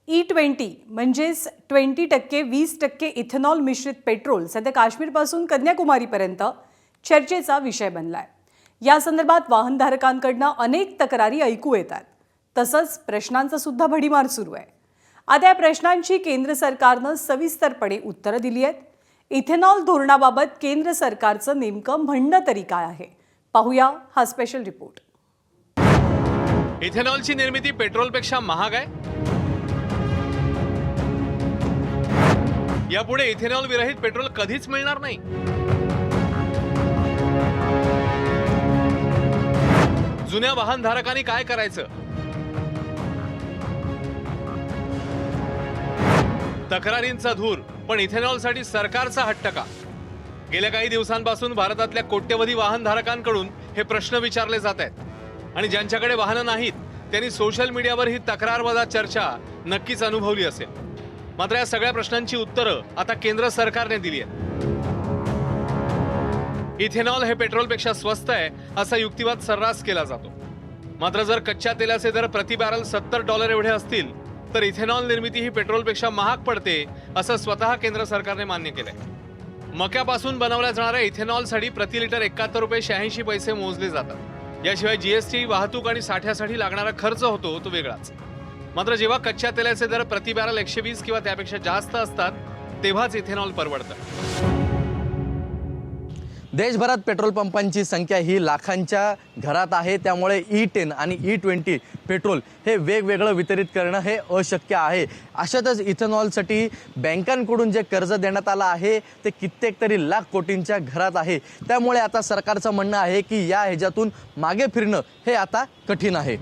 E20 म्हणजेच 20% 20% ethanol मिश्रित petrol सध्या काश्मीरपासून कन्याकुमारीपर्यंत चर्चेचा विषय बनलाय। या संदर्भात वाहनधारकांकडून अनेक तक्रारी ऐकू येतात। तसंच प्रश्नांचा सुद्धा भडीमार सुरू आहे। आता या प्रश्नांची केंद्र सरकारने सविस्तरपणे उत्तरं दिली आहेत। इथेनॉल धोरणाबाबत केंद्र सरकारचं नेमकं म्हणणं तरी काय आहे, पाहूया हा स्पेशल रिपोर्ट। इथेनॉलची निर्मिती पेट्रोलपेक्षा महाग आहे। यापुढे इथेनॉल विरहित पेट्रोल कधीच मिळणार नाही। जुन्या वाहनधारकांनी काय करायचं? तक्रारींचा धूर, पण इथेनॉलसाठी सरकारचा हट्ट का? गेल्या काही दिवसांपासून भारतातल्या कोट्यवधी वाहनधारकांकडून हे प्रश्न विचारले जात आहेत आणि ज्यांच्याकडे वाहनं नाहीत त्यांनी सोशल मीडियावर ही तक्रारवजा चर्चा नक्कीच अनुभवली असेल। मात्र या सगळ्या प्रश्नांची उत्तरं आता केंद्र सरकारने दिली आहेत। इथेनॉल हे पेट्रोलपेक्षा स्वस्त आहे असा युक्तिवाद सर्रास केला जातो। मात्र जर कच्च्या तेलाचे दर प्रति बॅरल $70 एवढे असतील तर इथेनॉल निर्मिती ही पेट्रोलपेक्षा महाग पडते असं स्वतः केंद्र सरकारने मान्य केलंय। मक्यापासून बनवल्या जाणाऱ्या इथेनॉलसाठी प्रति लिटर 71 रुपये 86 पैसे मोजले जातात। याशिवाय जीएसटी, वाहतूक आणि साठ्यासाठी लागणारा खर्च होतो तो वेगळाच। मात्र जेव्हा कच्च्या तेलाचे दर प्रति बॅरल 120 किंवा त्यापेक्षा जास्त असतात तेव्हाच इथेनॉल परवडतं। देशभरात पेट्रोल पंपांची संख्या ही लाखांच्या घरात आहे, त्यामुळे E10 आणि E20 पेट्रोल हे वेगवेगळं वितरित करणं हे अशक्य आहे। अशातच इथेनॉलसाठी बँकांकडून जे कर्ज देण्यात आलं आहे ते कित्येक तरी लाख कोटींच्या घरात आहे। त्यामुळे आता सरकारचं म्हणणं आहे की या ह्याच्यातून मागे फिरणं हे आता कठीण आहे।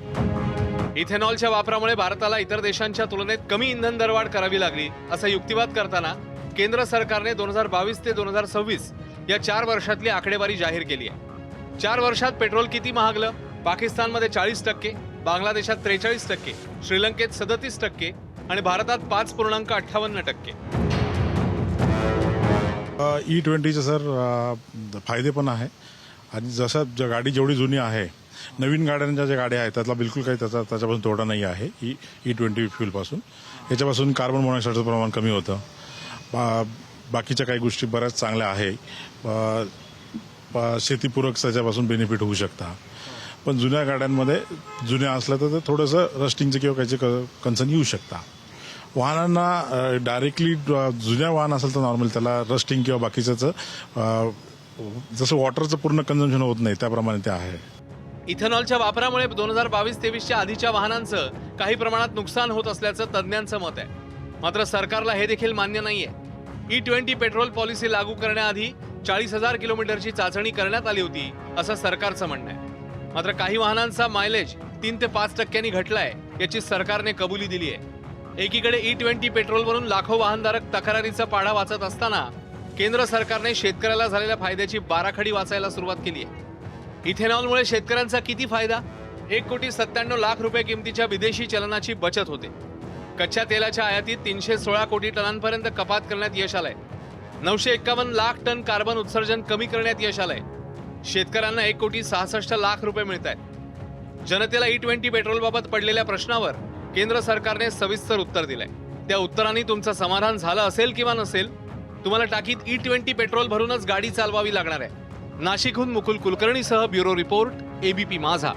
इथेनॉलच्या वापरामुळे भारताला इतर देशांच्या तुलनेत कमी इंधन दरवाढ करावी लागली असा युक्तिवाद करताना केंद्र सरकारने 2022 ते 2026 या 4 वर्षातली आकडेवारी जाहीर केली आहे। 4 वर्षात पेट्रोल किती महागलं? पाकिस्तानमध्ये 40%, बांगलादेशात 43%, श्रीलंकेत 37% आणि भारतात 5.58%। E20चे सर फायदे पण आहे आणि जसं गाडी जेवढी जुनी आहे, नवीन गाड्यांच्या ज्या गाड्या आहेत त्यातला बिलकुल काही त्याच्यापासून तोटा नाही आहे। E20 फ्यूलपासून याच्यापासून कार्बन मोनॉक्साईडचं प्रमाण कमी होतं। बाकीच्या काही गोष्टी बऱ्याच चांगल्या आहे। शेतीपूरक त्याच्यापासून बेनिफिट होऊ शकता। पण जुन्या गाड्यांमध्ये जुन्या असल्या तर थोडंसं रस्टिंगचं किंवा काहीचे कन्सर्न येऊ शकता। वाहनांना डायरेक्टली जुन्या वाहन असेल तर नॉर्मल त्याला रस्टिंग किंवा बाकीचं जसं वॉटरचं पूर्ण कन्झम्पशन होत नाही त्याप्रमाणे ते आहे। इथेनॉलच्या वापरामुळे 2022-23च्या आधीच्या वाहनांचं काही प्रमाणात नुकसान होत असल्याचं तज्ज्ञांचं मत आहे। मात्र सरकारला हे देखील मान्य नाहीये। E20 पेट्रोल पॉलिसी लागू करण्याआधी 40,000 किलोमीटरची चाचणी करण्यात आली होती असं सरकारचं म्हणणं आहे। मात्र काही वाहनांचा मायलेज 3 ते 5% घटलाय याची सरकारने कबुली दिली आहे। एकीकडे E20 पेट्रोलवरून लाखो वाहनधारक तक्रारीचा पाढा वाचत असताना केंद्र सरकारने शेतकऱ्याला झालेल्या फायद्याची बाराखडी वाचायला सुरुवात केली आहे। इथेनॉलमुळे शेतकऱ्यांचा किती फायदा? 1,97,00,000 रुपये किमतीच्या विदेशी चलनाची बचत होते। कच्च्या तेलाच्या आयातीत 316 कोटी टनांपर्यंत कपात करण्यात यश आलंय। 951 लाख टन कार्बन उत्सर्जन कमी करण्यात यश आलंय। शेतकऱ्यांना 1,66,00,000 रुपये मिळत आहेत। जनतेला E20 पेट्रोलबाबत पडलेल्या प्रश्नावर केंद्र सरकारने सविस्तर उत्तर दिलंय। त्या उत्तरांनी तुमचं समाधान झालं असेल किंवा नसेल, तुम्हाला टाकीत E20 पेट्रोल भरूनच गाडी चालवावी लागणार आहे। नाशिकहून मुकुल कुलकर्णीसह ब्युरो रिपोर्ट, ABP माझा।